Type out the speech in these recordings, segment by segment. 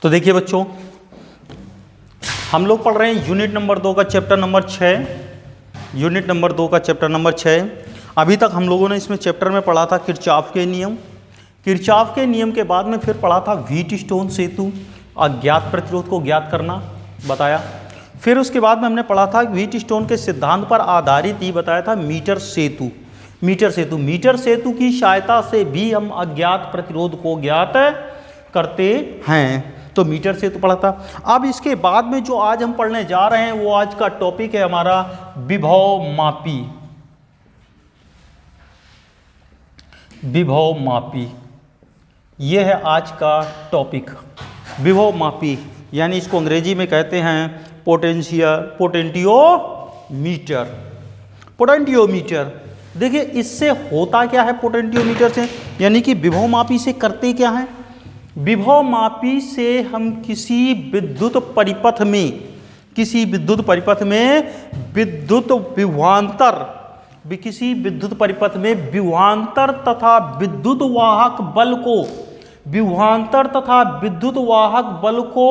तो देखिए बच्चों, हम लोग पढ़ रहे हैं यूनिट नंबर 2 का चैप्टर नंबर 6। यूनिट नंबर 2 का चैप्टर नंबर 6। अभी तक हम लोगों ने इसमें चैप्टर में पढ़ा था किरचॉफ के नियम। किरचॉफ के नियम के बाद में फिर पढ़ा था व्हीटस्टोन सेतु, अज्ञात प्रतिरोध को ज्ञात करना बताया। फिर उसके बाद में हमने पढ़ा था व्हीटस्टोन के सिद्धांत पर आधारित ही बताया था मीटर सेतु। मीटर सेतु की सहायता से भी हम अज्ञात प्रतिरोध को ज्ञात करते हैं। तो मीटर सेतु पढ़ा था। अब इसके बाद में जो आज हम पढ़ने जा रहे हैं वो आज का टॉपिक है हमारा विभव मापी। विभव मापी ये है आज का टॉपिक। विभव मापी यानी इसको अंग्रेजी में कहते हैं पोटेंटियोमीटर। देखिए इससे होता क्या है पोटेंटियोमीटर से, यानी कि विभव मापी से करते क्या है। विभव मापी से हम किसी विद्युत परिपथ में विभवांतर तथा विद्युत वाहक बल को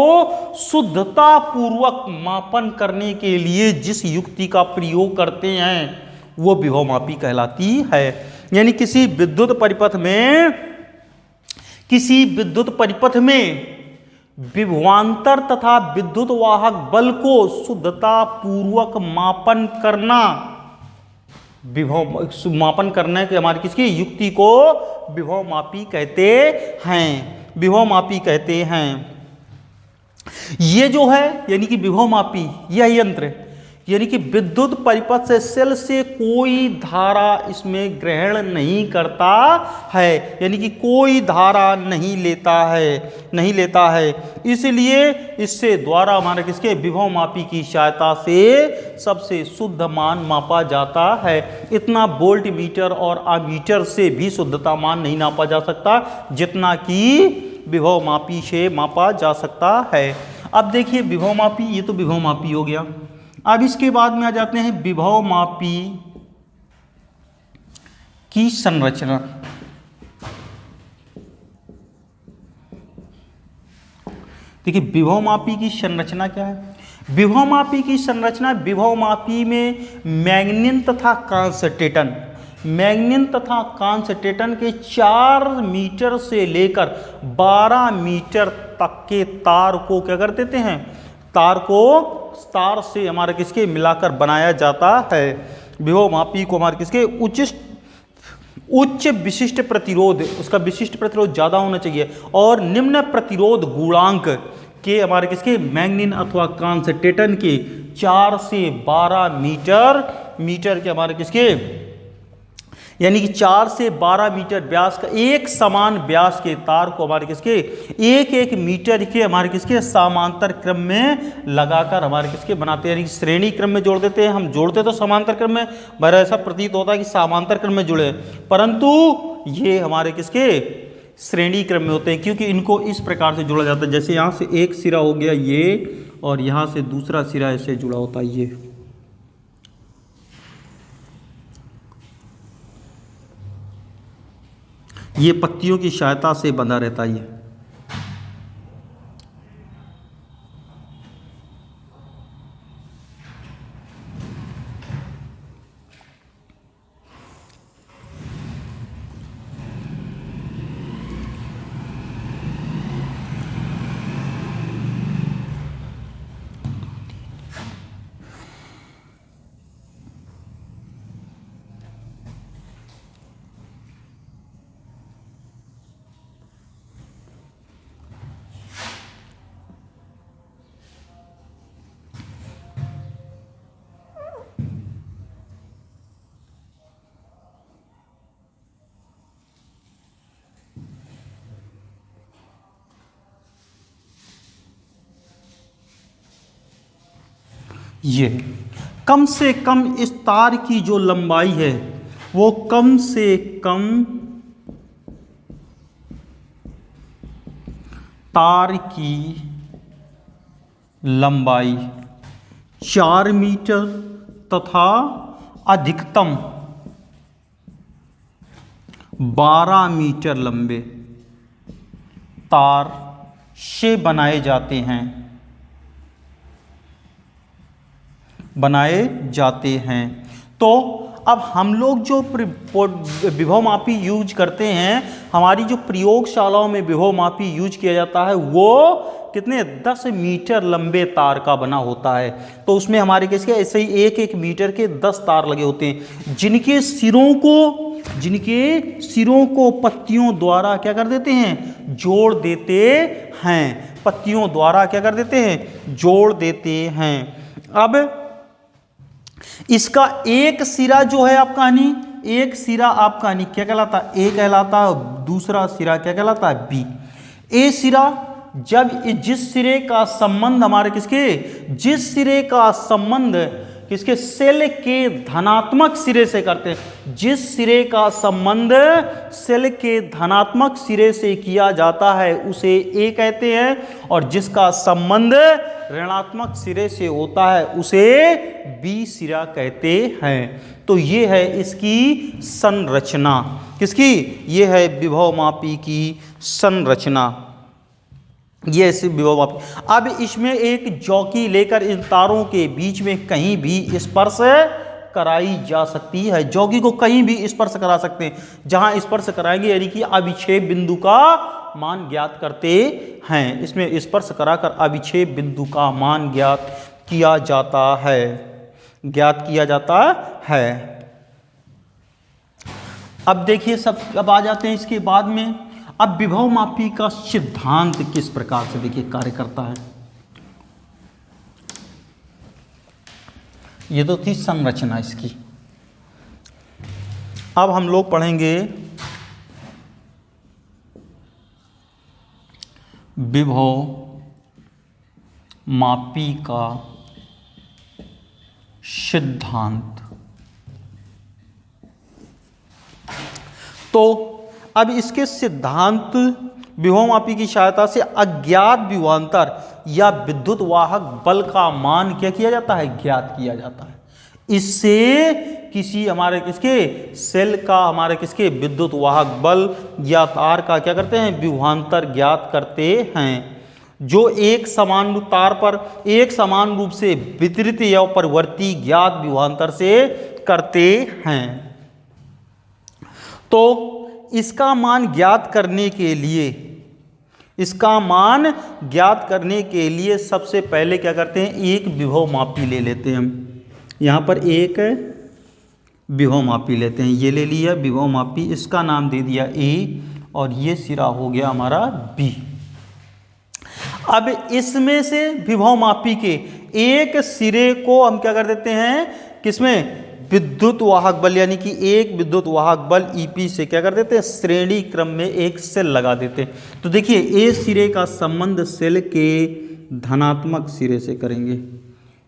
शुद्धता पूर्वक मापन करने के लिए जिस युक्ति का प्रयोग करते हैं वो विभव मापी कहलाती है। यानी किसी विद्युत परिपथ में विभवांतर तथा विद्युत वाहक बल को शुद्धता पूर्वक मापन करने के हमारी किसकी युक्ति को विभव मापी कहते हैं। ये जो है यानी कि विभव मापी यह यंत्र यानी कि विद्युत परिपथ से सेल से कोई धारा इसमें ग्रहण नहीं करता है, यानी कि कोई धारा नहीं लेता है। इसलिए इससे द्वारा हमारे किसके विभव मापी की सहायता से सबसे शुद्ध मान मापा जाता है। इतना वोल्ट मीटर और अमीटर से भी शुद्धता मान नहीं नापा जा सकता जितना कि विभव मापी से मापा जा सकता है। अब देखिए विभव मापी, ये तो विभव मापी हो गया। अब इसके बाद में आ जाते हैं विभव मापी की संरचना। देखिए विभव मापी की संरचना क्या है। विभव मापी की संरचना, विभव मापी में मैग्नीन तथा कांसटेटन के 4 मीटर से लेकर 12 मीटर तक के तार को क्या कर देते हैं, तार से हमारे किसके मिलाकर बनाया जाता है। विभव मापी को हमारे किसके उच्च विशिष्ट प्रतिरोध, उसका विशिष्ट प्रतिरोध ज्यादा होना चाहिए और निम्न प्रतिरोध गुणांक के हमारे किसके मैग्नीन अथवा कांसटेटन के 4 से 12 मीटर के हमारे किसके यानी कि 4 से 12 मीटर व्यास का एक समान व्यास के तार को हमारे किसके एक मीटर के हमारे किसके समांतर क्रम में लगाकर हमारे किसके बनाते हैं, यानी श्रेणी क्रम में जोड़ देते हैं। हम जोड़ते तो समांतर क्रम में, मेरा ऐसा प्रतीत होता है कि समांतर क्रम में जुड़े, परंतु ये हमारे किसके श्रेणी क्रम में होते हैं क्योंकि इनको इस प्रकार से जोड़ा जाता है। जैसे यहाँ से एक सिरा हो गया ये और यहाँ से दूसरा सिरा ऐसे जुड़ा होता है। ये पत्तियों की सहायता से बंधा रहता है। ये कम से कम इस तार की जो लंबाई है वो कम से कम तार की लंबाई 4 मीटर तथा अधिकतम 12 मीटर लंबे तार से बनाए जाते हैं, बनाए जाते हैं। तो अब हम लोग जो विभवमापी यूज करते हैं, हमारी जो प्रयोगशालाओं में विभवमापी यूज किया जाता है वो कितने 10 मीटर लंबे तार का बना होता है। तो उसमें हमारे किसके ऐसे ही 1-1 मीटर के 10 तार लगे होते हैं, जिनके सिरों को पत्तियों द्वारा क्या कर देते हैं, जोड़ देते हैं। पत्तियों द्वारा क्या कर देते हैं, जोड़ देते हैं। अब इसका एक सिरा जो है आपका एक सिरा आपका क्या कहलाता है, ए कहलाता है, दूसरा सिरा क्या कहलाता है, बी। ए सिरा जब जिस सिरे का संबंध हमारे जिस सिरे का संबंध किसके सेल के धनात्मक सिरे से करते हैं, जिस सिरे का संबंध सेल के धनात्मक सिरे से किया जाता है उसे ए कहते हैं, और जिसका संबंध ऋणात्मक सिरे से होता है उसे बी सिरा कहते हैं। तो ये है इसकी संरचना, किसकी, ये है विभवमापी की संरचना, ये ऐसे विभवमापी। अब इसमें एक जॉकी लेकर इन तारों के बीच में कहीं भी स्पर्श कराई जा सकती है। जॉकी को कहीं भी स्पर्श करा सकते हैं, जहां स्पर्श कराएंगे यानी कि अभिक्षेप बिंदु का मान ज्ञात करते हैं। इसमें स्पर्श कराकर अभिक्षेप बिंदु का मान ज्ञात किया जाता है, ज्ञात किया जाता है। अब देखिए सब, अब आ जाते हैं इसके बाद में। अब विभवमापी का सिद्धांत किस प्रकार से देखिए कार्य करता है। ये तो थी संरचना इसकी। अब हम लोग पढ़ेंगे विभवमापी का सिद्धांत। तो अब इसके सिद्धांत विभवमापी की सहायता से अज्ञात विभवांतर या विद्युत वाहक बल का मान क्या किया जाता है, ज्ञात किया जाता है। इससे किसी हमारे सेल का हमारे विद्युत वाहक बल या तार का क्या करते हैं, विभवांतर ज्ञात करते हैं, जो एक समान तार पर एक समान रूप से वितरित या परिवर्ती ज्ञात विभवांतर से करते हैं। तो इसका मान ज्ञात करने के लिए सबसे पहले क्या करते हैं, एक विभवमापी ले लेते हैं हम। यहाँ पर एक विभवमापी लेते हैं, ये ले लिया विभवमापी, इसका नाम दे दिया ए, और ये सिरा हो गया हमारा बी। अब इसमें से विभवमापी के एक सिरे को हम क्या कर देते हैं, किसमें, विद्युत वाहक बल, यानी कि एक विद्युत वाहक बल ईपी से क्या कर देते हैं, श्रेणी क्रम में एक सेल लगा देते हैं। तो देखिए ए सिरे का संबंध सेल के धनात्मक सिरे से करेंगे,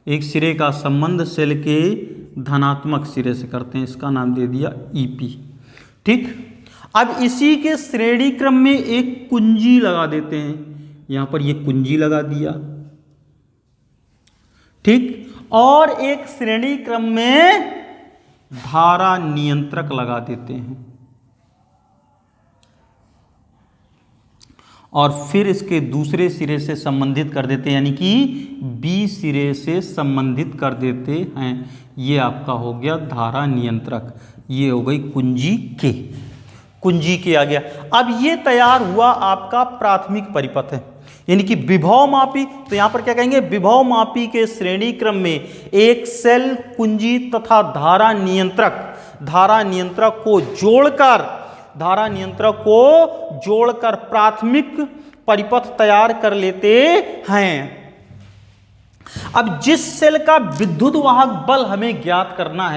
एक सिरे का संबंध सेल के धनात्मक सिरे से करते हैं, इसका नाम दे दिया ईपी। ठीक, अब इसी के श्रेणी क्रम में एक कुंजी लगा देते हैं, यहां पर ये कुंजी लगा दिया। ठीक, और एक श्रेणी क्रम में धारा नियंत्रक लगा देते हैं, और फिर इसके दूसरे सिरे से संबंधित कर देते हैं, यानी कि बी सिरे से संबंधित कर देते हैं। ये आपका हो गया धारा नियंत्रक, ये हो गई कुंजी के आ गया। अब ये तैयार हुआ आपका प्राथमिक परिपथ है, यानी कि विभवमापी। तो यहां पर क्या कहेंगे, विभवमापी के श्रेणी क्रम में एक सेल, कुंजी तथा धारा नियंत्रक को जोड़कर प्राथमिक परिपथ तैयार कर लेते हैं। अब जिस सेल का विद्युत वाहक बल हमें ज्ञात करना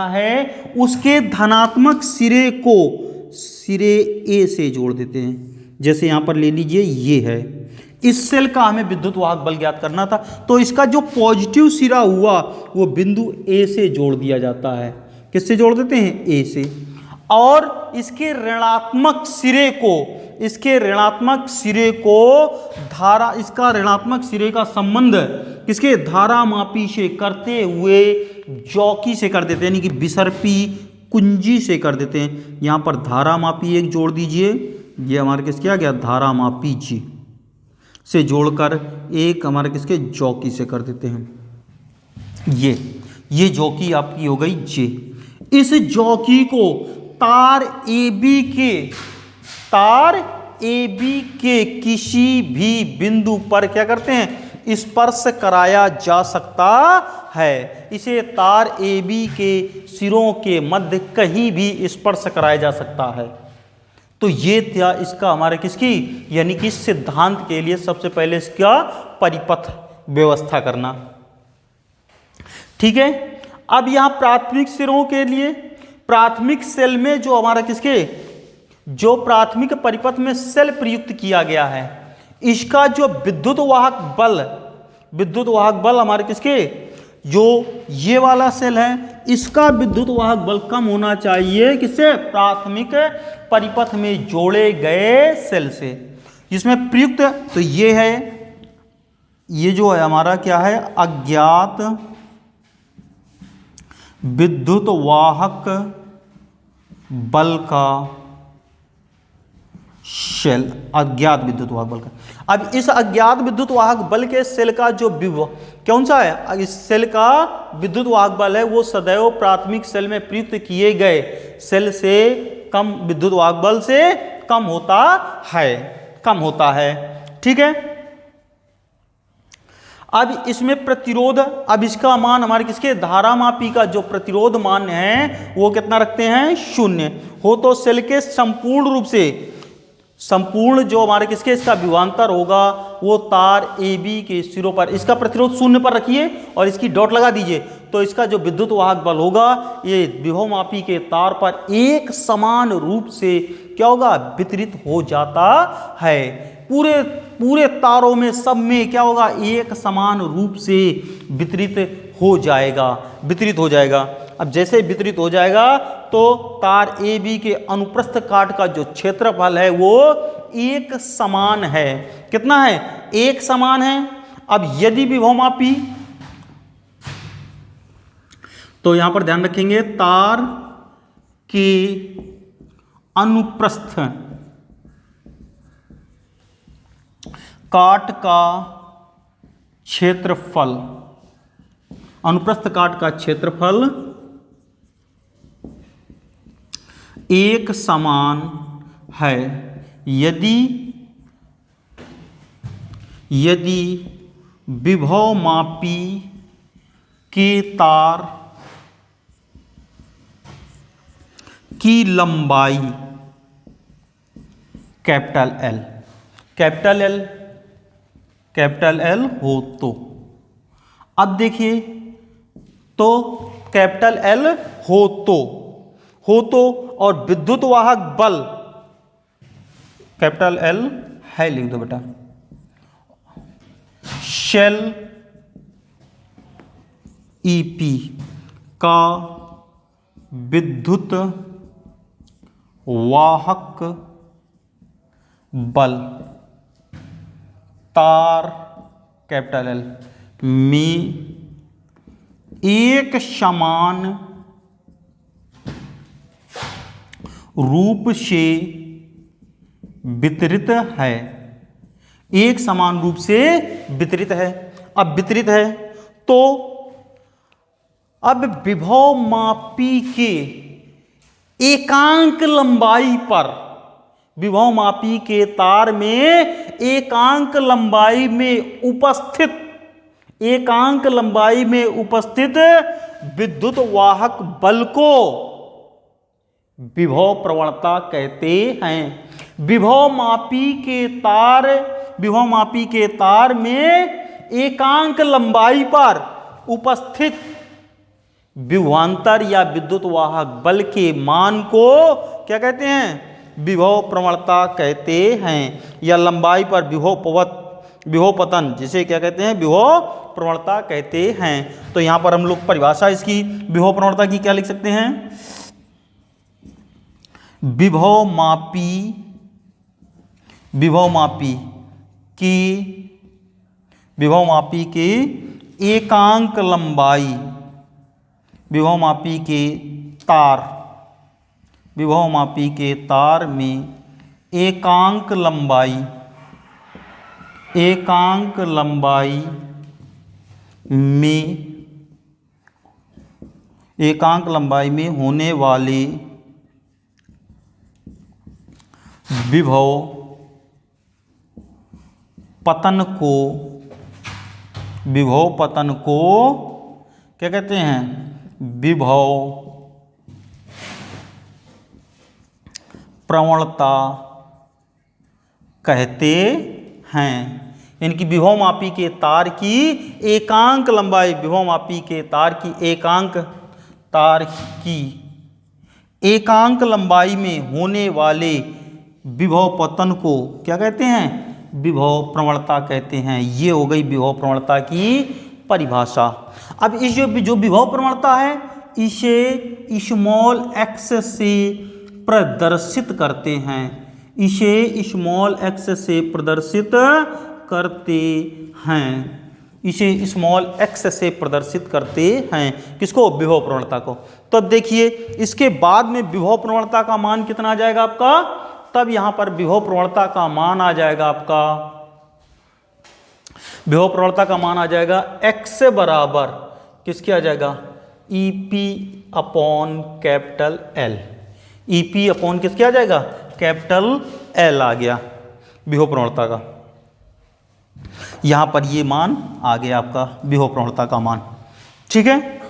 है, उसके धनात्मक सिरे को सिरे ए से जोड़ देते हैं। जैसे यहां पर ले लीजिए, ये है, इस सेल का हमें विद्युत वाहक बल ज्ञात करना था, तो इसका जो पॉजिटिव सिरा हुआ वो बिंदु ए से जोड़ दिया जाता है। किससे जोड़ देते हैं, ए से। और इसके ऋणात्मक सिरे को धारा, इसका ऋणात्मक सिरे का संबंध किसके, धारामापी से करते हुए जॉकी से कर देते हैं, यानी कि विसर्पी कुंजी से कर देते हैं। यहां पर धारामापी एक जोड़ दीजिए, ये हमारे किसके आ गया धारामापी G से जोड़कर एक हमारे किसके जॉकी से कर देते हैं। ये जॉकी आपकी हो गई J। इस जॉकी को तार AB के किसी भी बिंदु पर क्या करते हैं स्पर्श कराया जा सकता है। इसे तार AB के सिरों के मध्य कहीं भी स्पर्श कराया जा सकता है। तो ये था इसका हमारे किसकी यानी कि सिद्धांत के लिए सबसे पहले इसका परिपथ व्यवस्था करना। ठीक है, अब यहां प्राथमिक सिरों के लिए प्राथमिक सेल में जो हमारा किसके जो प्राथमिक परिपथ में सेल प्रयुक्त किया गया है, इसका जो विद्युत वाहक बल हमारे किसके जो ये वाला सेल है, इसका विद्युत वाहक बल कम होना चाहिए किससे प्राथमिक परिपथ में जोड़े गए सेल से जिसमें प्रयुक्त। तो ये है, ये जो है हमारा क्या है अज्ञात विद्युत वाहक बल का शेल, अज्ञात विद्युत वाहक बल का। अब इस अज्ञात विद्युत वाहक बल के सेल का जो विभव कौन सा है, इस सेल का विद्युत वाहक बल है वो सदैव प्राथमिक सेल में प्रयुक्त किए गए सेल से कम विद्युत वाहक बल से कम होता है। ठीक है, अब इसमें प्रतिरोध, अब इसका मान हमारे किसके धारामापी का जो प्रतिरोध मान है वो कितना रखते हैं 0 हो तो सेल के संपूर्ण जो हमारे किसके इसका विभवांतर होगा वो तार AB के सिरों पर इसका प्रतिरोध 0 पर रखिए और इसकी डॉट लगा दीजिए। तो इसका जो विद्युत वाहक बल होगा ये विभवमापी के तार पर एक समान रूप से क्या होगा वितरित हो जाता है। पूरे तारों में सब में क्या होगा एक समान रूप से वितरित हो जाएगा। अब जैसे वितरित हो जाएगा तो तार AB के अनुप्रस्थ काट का जो क्षेत्रफल है वो एक समान है। कितना है एक समान है। अब यदि विभवमापी, तो यहां पर ध्यान रखेंगे तार के अनुप्रस्थ काट का क्षेत्रफल, अनुप्रस्थ काट का क्षेत्रफल एक समान है यदि विभवमापी के तार की लंबाई कैपिटल L हो तो। अब देखिए तो कैपिटल L हो तो और विद्युत वाहक बल कैपिटल L है, लिख दो बेटा, शेल EP का विद्युत वाहक बल तार कैपिटल L में एक समान रूप से वितरित है। एक समान रूप से वितरित है। अब वितरित है तो अब विभवमापी के एकांक लंबाई पर, विभवमापी के तार में एकांक लंबाई में उपस्थित विद्युत वाहक बल को विभव प्रवणता कहते हैं। विभवमापी के तार में एकांक लंबाई पर उपस्थित विभवांतर या विद्युत वाहक बल के मान को क्या कहते हैं विभव प्रवणता कहते हैं, या लंबाई पर विभव पतन जिसे क्या कहते हैं विभव प्रवणता कहते हैं। तो यहां पर हम लोग परिभाषा इसकी विभव प्रवणता की क्या लिख सकते हैं, विभवमापी के एकांक लंबाई, विभवमापी के तार में एकांक लंबाई में होने वाले विभव पतन को क्या कहते हैं? विभव प्रवणता कहते हैं। इनकी विभव मापी के तार की एकांक लंबाई, विभव मापी के तार की एकांक लंबाई में होने वाले विभव पतन को क्या कहते हैं? विभव प्रवणता कहते हैं। ये हो गई विभव प्रवणता की परिभाषा। अब इस जो विभव प्रवणता है इसे स्मॉल x से प्रदर्शित करते हैं। किसको? विभव प्रवणता को। तो अब देखिए इसके बाद में विभव प्रवणता का मान कितना आ जाएगा आपका? तब यहां पर विभव प्रवणता का मान आ जाएगा आपका, विभव प्रवणता का मान आ जाएगा x बराबर किसके आ जाएगा? EP upon capital L। EP upon किसके आ जाएगा? कैपिटल L आ गया विभव प्रवणता का। यहां पर ये मान आ गया आपका विभव प्रवणता का मान। ठीक है।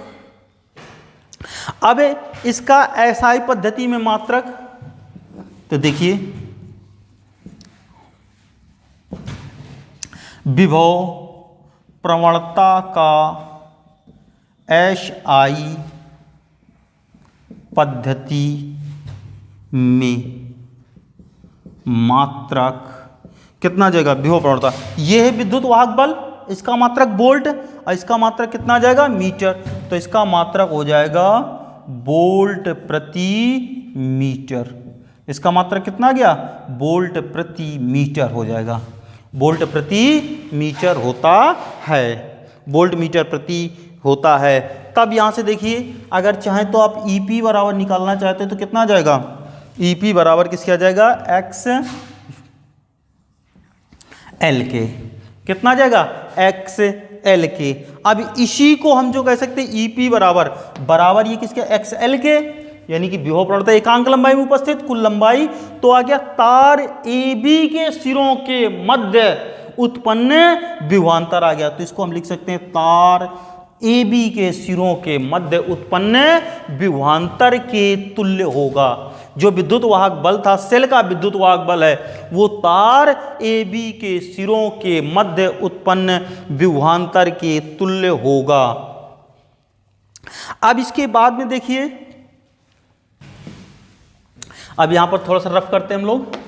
अब इसका SI पद्धति में मात्रक, तो देखिए विभव प्रवणता का SI पद्धति में मात्रक कितना जाएगा? विभव प्रवणता। यह है विद्युत वाहक बल, इसका मात्रक वोल्ट और इसका मात्रक कितना जाएगा? मीटर। तो इसका मात्रक हो जाएगा वोल्ट प्रति मीटर। इसका मात्रक कितना गया? वोल्ट प्रति मीटर हो जाएगा। वोल्ट प्रति मीटर होता है, वोल्ट मीटर प्रति होता है। तब यहां से देखिए अगर चाहें तो आप EP बराबर निकालना चाहते हैं तो कितना जाएगा? EP बराबर किसके आ जाएगा? XL के। कितना जाएगा? XL के। अब इसी को हम जो कह सकते हैं EP बराबर ये किसके? XL के, यानी कि विभव प्रवणता एकांक लंबाई में उपस्थित कुल लंबाई। तो आ गया तार AB के सिरों के मध्य उत्पन्न विभवांतर आ गया। तो इसको हम लिख सकते हैं तार AB के सिरों के मध्य उत्पन्न विभवांतर के तुल्य होगा। जो विद्युत वाहक बल था, सेल का विद्युत वाहक बल है, वो तार AB के सिरों के मध्य उत्पन्न विभवांतर के तुल्य होगा। अब इसके बाद में देखिए, अब यहां पर थोड़ा सा रफ करते हैं हम लोग।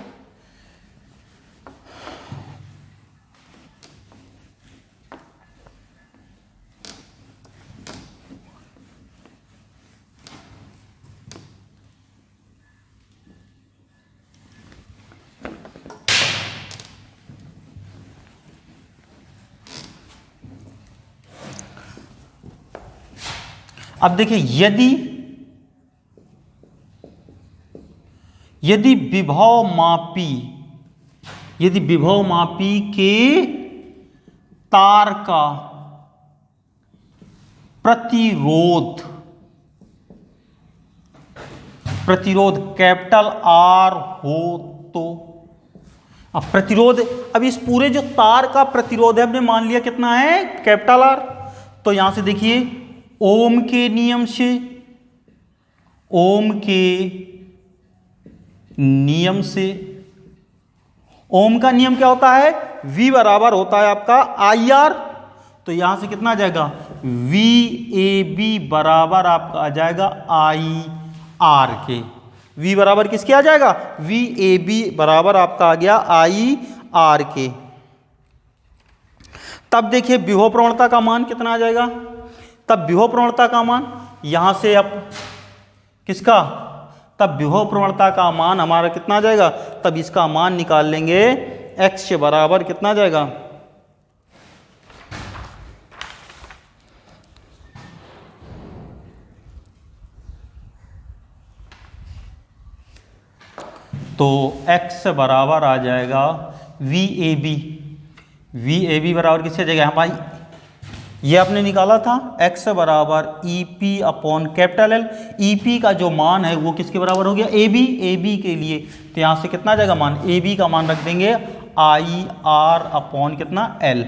अब देखिए यदि विभव मापी के तार का प्रतिरोध कैपिटल R हो तो, अब प्रतिरोध, अब इस पूरे जो तार का प्रतिरोध है हमने मान लिया कितना है? Capital R। तो यहां से देखिए ओम के नियम से ओम का नियम क्या होता है? V बराबर होता है आपका IR। तो यहां से कितना आ जाएगा? VAB बराबर आपका आ जाएगा IR के। V बराबर किसके आ जाएगा? VAB बराबर आपका आ गया IR के। तब देखिए विभव प्रवणता का मान कितना आ जाएगा? तब विभव प्रवणता का मान यहां से अब किसका? तब विभव प्रवणता का मान हमारा कितना आ जाएगा? तब इसका मान निकाल लेंगे x बराबर कितना आ जाएगा? तो x बराबर आ जाएगा VAB। VAB बराबर किससे आ जाएगा भाई, ये आपने निकाला था x बराबर EP upon capital L। EP का जो मान है वो किसके बराबर हो गया, AB के लिए। तो यहाँ से कितना आ जाएगा मान, AB का मान रख देंगे IR अपॉन कितना L।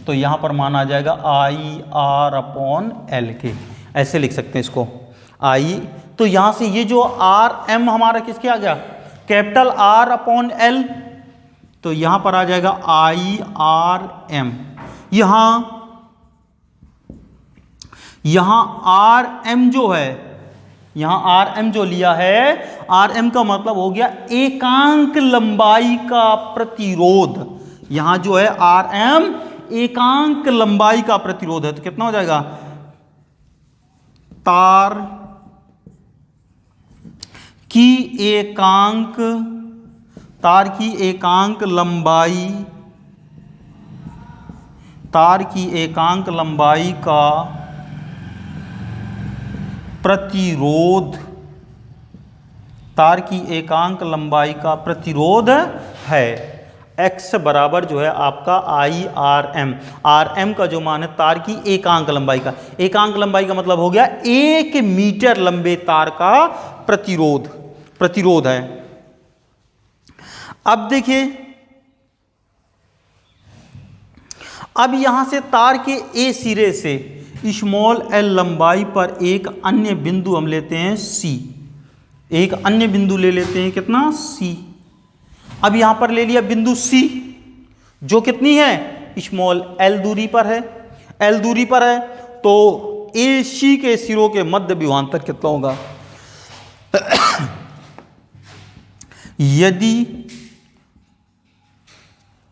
तो यहाँ पर मान आ जाएगा IR अपॉन L के, ऐसे लिख सकते हैं इसको I। तो यहाँ से ये जो RM हमारा किसके आ गया, कैपिटल R अपॉन L। तो यहाँ पर आ जाएगा IRM। यहाँ RM जो है, यहाँ RM जो लिया है, RM का मतलब हो गया एकांक लंबाई का प्रतिरोध। यहाँ जो है RM एकांक लंबाई का प्रतिरोध है। तो कितना हो जाएगा, तार की एकांक लंबाई का प्रतिरोध, तार की एकांक लंबाई का प्रतिरोध है। x बराबर जो है आपका IRM। RM का जो मान है तार की एकांक लंबाई का, एकांक लंबाई का मतलब हो गया 1 मीटर लंबे तार का प्रतिरोध है। अब देखिए, अब यहां से तार के A सिरे से स्मॉल l लंबाई पर एक अन्य बिंदु हम लेते हैं C। एक अन्य बिंदु ले लेते हैं कितना, C। अब यहां पर ले लिया बिंदु C जो कितनी है, स्मॉल l दूरी पर है, l दूरी पर है। तो AC के सिरों के मध्य विभवांतर कितना होगा, यदि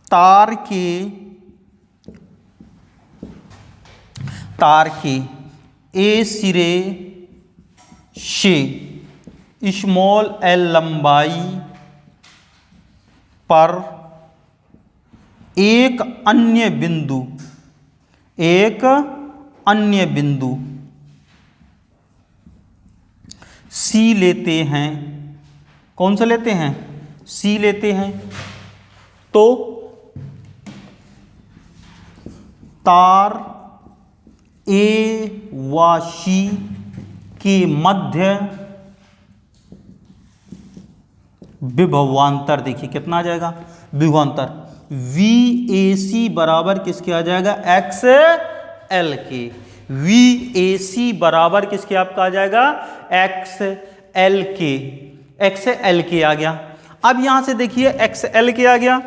तार के A सिरे से स्मॉल l लंबाई पर एक अन्य बिंदु C लेते हैं, कौन सा लेते हैं, C लेते हैं, तो तार A व C के मध्य विभवांतर, देखिए कितना आ जाएगा विभवांतर, VAC बराबर किसके आ जाएगा, XL के। VAC बराबर किसके आपका आ जाएगा, XL के आ गया। अब यहां से देखिए XL के आ गया।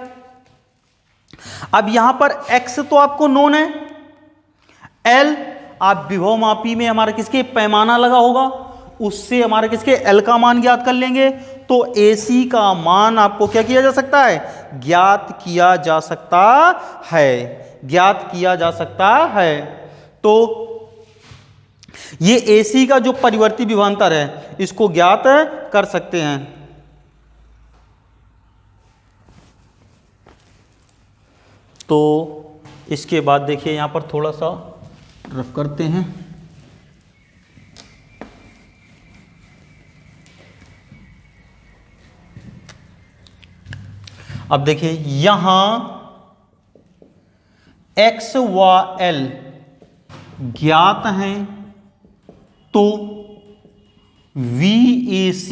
अब यहां पर X तो आपको नोन है, L आप विभव मापी में हमारा किसके पैमाना लगा होगा, उससे हमारे किसके L का मान ज्ञात कर लेंगे। तो AC का मान आपको क्या किया जा सकता है, ज्ञात किया जा सकता है। तो ये AC का जो परिवर्ती विभवांतर है इसको ज्ञात कर सकते हैं। तो इसके बाद देखिए यहां पर थोड़ा सा रफ करते हैं। अब देखिए यहां X व L ज्ञात हैं, तो VAC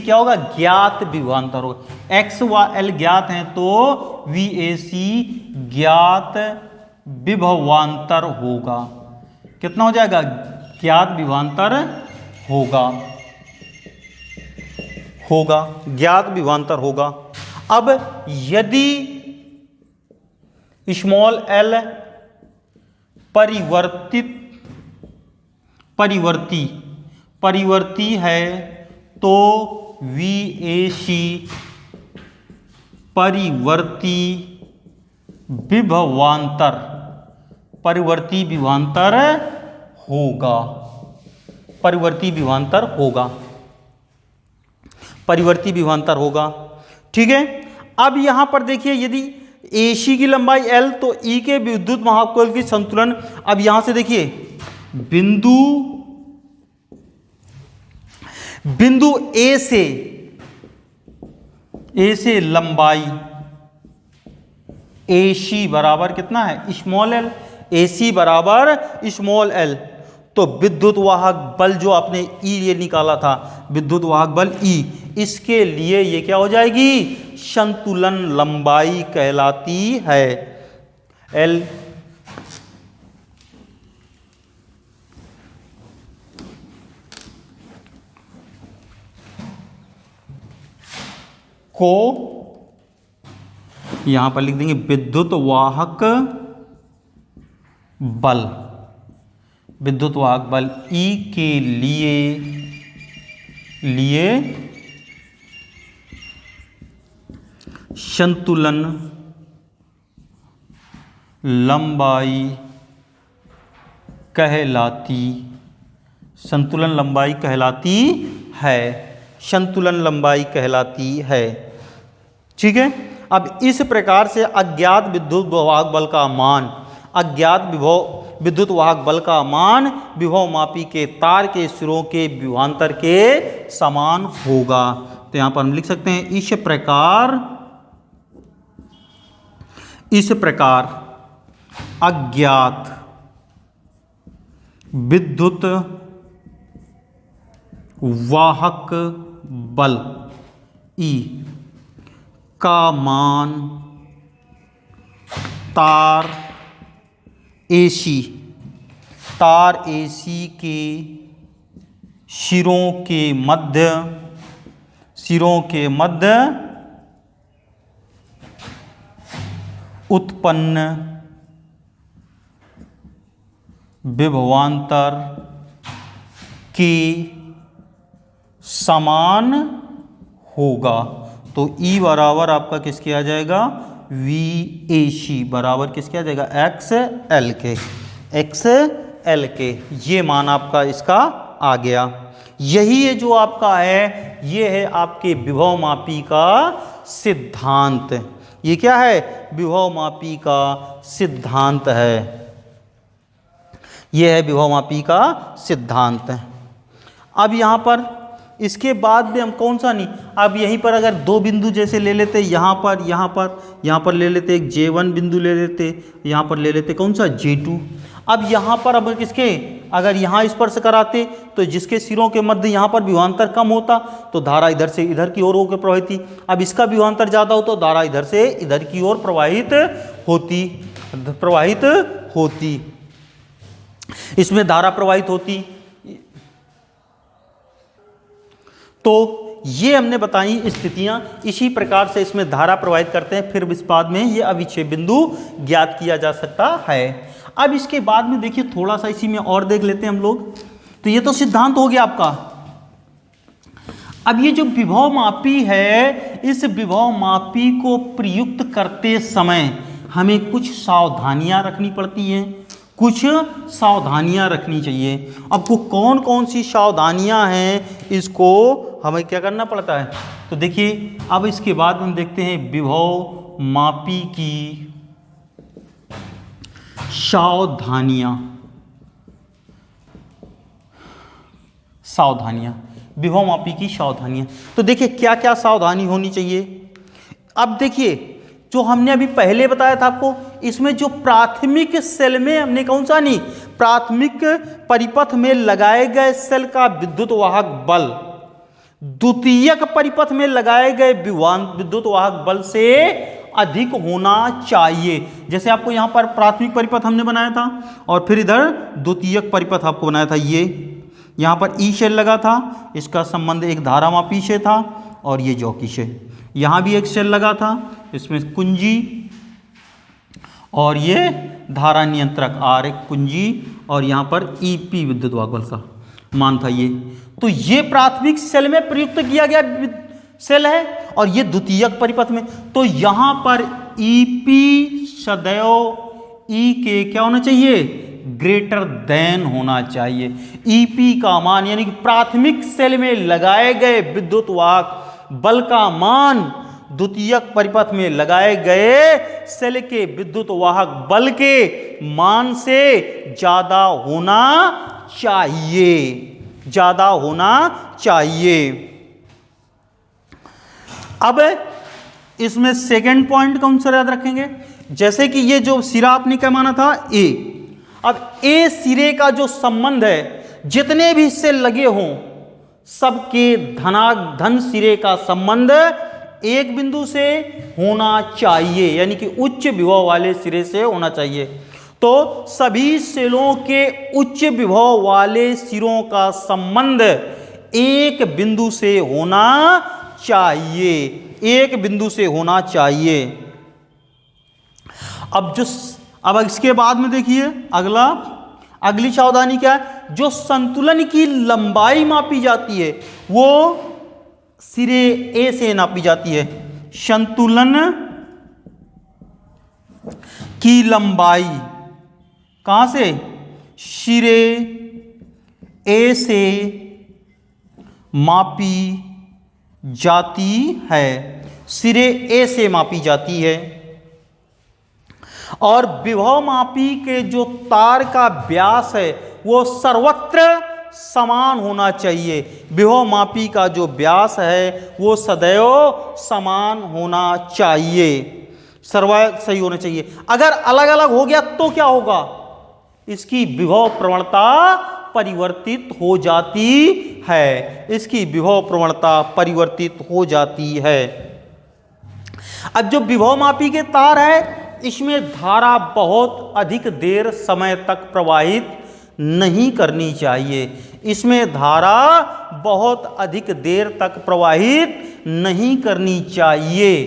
क्या होगा, ज्ञात विभवांतर होगा। X व L ज्ञात हैं तो VAC ज्ञात विभवांतर होगा। कितना हो जाएगा, ज्ञात विभवांतर ज्ञात विभवांतर होगा। अब यदि स्मॉल l परिवर्ती है तो VAC परिवर्ती विभवांतर होगा। ठीक है। अब यहां पर देखिए यदि AC की लंबाई L तो E के विद्युत महाकोल की संतुलन। अब यहां से देखिए बिंदु A से ए से लंबाई AC बराबर कितना है स्मॉल एल, AC बराबर स्मॉल एल। तो विद्युत वाहक बल जो आपने E ये निकाला था, विद्युत वाहक बल E, इसके लिए ये क्या हो जाएगी, संतुलन लंबाई कहलाती है। L को यहां पर लिख देंगे विद्युत वाहक बल, विद्युत वाहक बल E के लिए संतुलन लंबाई कहलाती, संतुलन लंबाई कहलाती है, संतुलन लंबाई कहलाती है। ठीक है। अब इस प्रकार से अज्ञात विद्युत वाहक बल का मान, अज्ञात विद्युत वाहक बल का मान विभव मापी के तार के सिरों के विभवांतर के समान होगा। तो यहां पर हम लिख सकते हैं इस प्रकार अज्ञात विद्युत वाहक बल E का मान तार AC के सिरों के मध्य उत्पन्न विभवांतर के समान होगा। तो E बराबर आपका किसके आ जाएगा, VAC बराबर किसके आ जाएगा, XL के। ये मान आपका इसका आ गया। यही है जो आपका है, ये है आपके विभव मापी का सिद्धांत। ये क्या है, विभव मापी का सिद्धांत है। ये है विभव मापी का सिद्धांत। अब यहां पर इसके बाद भी हम कौन सा नहीं, अब यहीं पर अगर दो बिंदु जैसे ले लेते, यहाँ पर ले लेते एक J1 बिंदु ले लेते, यहाँ पर ले लेते कौन सा J2। अब यहाँ पर अब किसके, अगर यहाँ स्पर्श कराते तो जिसके सिरों के मध्य यहाँ पर विभवांतर कम होता तो धारा इधर से इधर की ओर होकर प्रवाहित थी। अब इसका विभवांतर ज़्यादा हो तो धारा इधर से इधर की ओर प्रवाहित होती, इसमें धारा प्रवाहित होती। तो ये हमने बताई स्थितियां, इसी प्रकार से इसमें धारा प्रवाहित करते हैं, फिर इस बाद में ये अविच्छेद बिंदु ज्ञात किया जा सकता है। अब इसके बाद में देखिए थोड़ा सा इसी में और देख लेते हैं हम लोग। तो ये तो सिद्धांत हो गया आपका। अब ये जो विभव मापी है, इस विभव मापी को प्रयुक्त करते समय हमें कुछ सावधानियां रखनी पड़ती हैं, कुछ सावधानियां रखनी चाहिए। अब वो कौन कौन सी सावधानियां हैं, इसको हमें क्या करना पड़ता है। तो देखिए अब इसके बाद हम देखते हैं विभव मापी की सावधानियां, विभव मापी की सावधानियां। तो देखिए क्या क्या सावधानी होनी चाहिए। अब देखिए जो हमने अभी पहले बताया था आपको, इसमें जो प्राथमिक सेल में हमने कौन सा नहीं, प्राथमिक परिपथ में लगाए गए सेल का विद्युत वाहक बल द्वितीयक परिपथ में लगाए गए विद्युत वाहक बल से अधिक होना चाहिए। जैसे आपको यहां पर प्राथमिक परिपथ हमने बनाया था और फिर इधर द्वितीयक परिपथ आपको बनाया था। ये यहां पर ई शेल लगा था, इसका संबंध एक धारामापी से था और ये जॉकी से। यहां भी एक शेल लगा था, इसमें कुंजी और ये धारा नियंत्रक आर एक कुंजी और यहां पर ईपी विद्युत वाहक बल का मान था ये। तो ये प्राथमिक सेल में प्रयुक्त किया गया सेल है और ये द्वितीयक परिपथ में। तो यहां पर ईपी सदैव ई के क्या होना चाहिए, ग्रेटर देन होना चाहिए। ईपी का मान यानी कि प्राथमिक सेल में लगाए गए विद्युत वाहक बल का मान द्वितीयक परिपथ में लगाए गए सेल के विद्युत वाहक बल के मान से ज्यादा होना चाहिए, ज्यादा होना चाहिए। अब इसमें सेकंड पॉइंट कौन सा याद रखेंगे, जैसे कि ये जो सिरा आपने क्या माना था ए, अब ए सिरे का जो संबंध है जितने भी हिस्से लगे हों सबके धन सिरे का संबंध एक बिंदु से होना चाहिए, यानी कि उच्च विभव वाले सिरे से होना चाहिए। तो सभी सेलों के उच्च विभव वाले सिरों का संबंध एक बिंदु से होना चाहिए, एक बिंदु से होना चाहिए। अब इसके बाद में देखिए अगली सावधानी क्या है, जो संतुलन की लंबाई मापी जाती है वो सिरे ए से नापी जाती है। संतुलन की लंबाई कहां से, सिरे ए से मापी जाती है, सिरे ए से मापी जाती है। और विभव मापी के जो तार का व्यास है वो सर्वत्र समान होना चाहिए। विभव मापी का जो व्यास है वो सदैव समान होना चाहिए, सही होना चाहिए। अगर अलग अलग हो गया तो क्या होगा, इसकी विभव प्रवणता परिवर्तित हो जाती है, इसकी विभव प्रवणता परिवर्तित हो जाती है। अब जो विभव मापी के तार है इसमें धारा बहुत अधिक देर समय तक प्रवाहित नहीं करनी चाहिए, इसमें धारा बहुत अधिक देर तक प्रवाहित नहीं करनी चाहिए,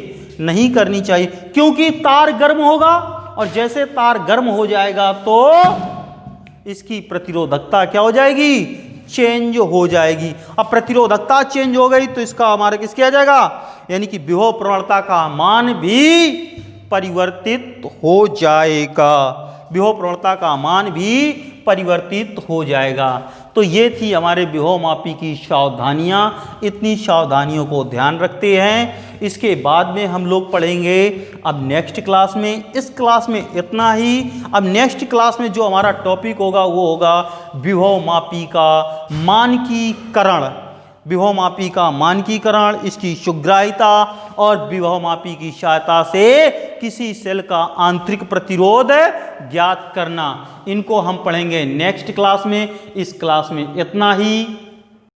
क्योंकि तार गर्म होगा और जैसे तार गर्म हो जाएगा तो इसकी प्रतिरोधकता क्या हो जाएगी, चेंज हो जाएगी। अब प्रतिरोधकता चेंज हो गई तो इसका हमारे किस किया जाएगा, यानी कि विभव प्रवणता का मान भी परिवर्तित हो जाएगा, विभव प्रवणता का मान भी परिवर्तित हो जाएगा। तो ये थी हमारे विभव मापी की सावधानियां, इतनी सावधानियों को ध्यान रखते हैं। इसके बाद में हम लोग पढ़ेंगे अब नेक्स्ट क्लास में, इस क्लास में इतना ही। अब नेक्स्ट क्लास में जो हमारा टॉपिक होगा वो होगा विभव मापी का मानकीकरण, विभव मापी का मानकीकरण, इसकी सुग्राह्यता और विभव मापी की सहायता से किसी सेल का आंतरिक प्रतिरोध ज्ञात करना, इनको हम पढ़ेंगे नेक्स्ट क्लास में। इस क्लास में इतना ही।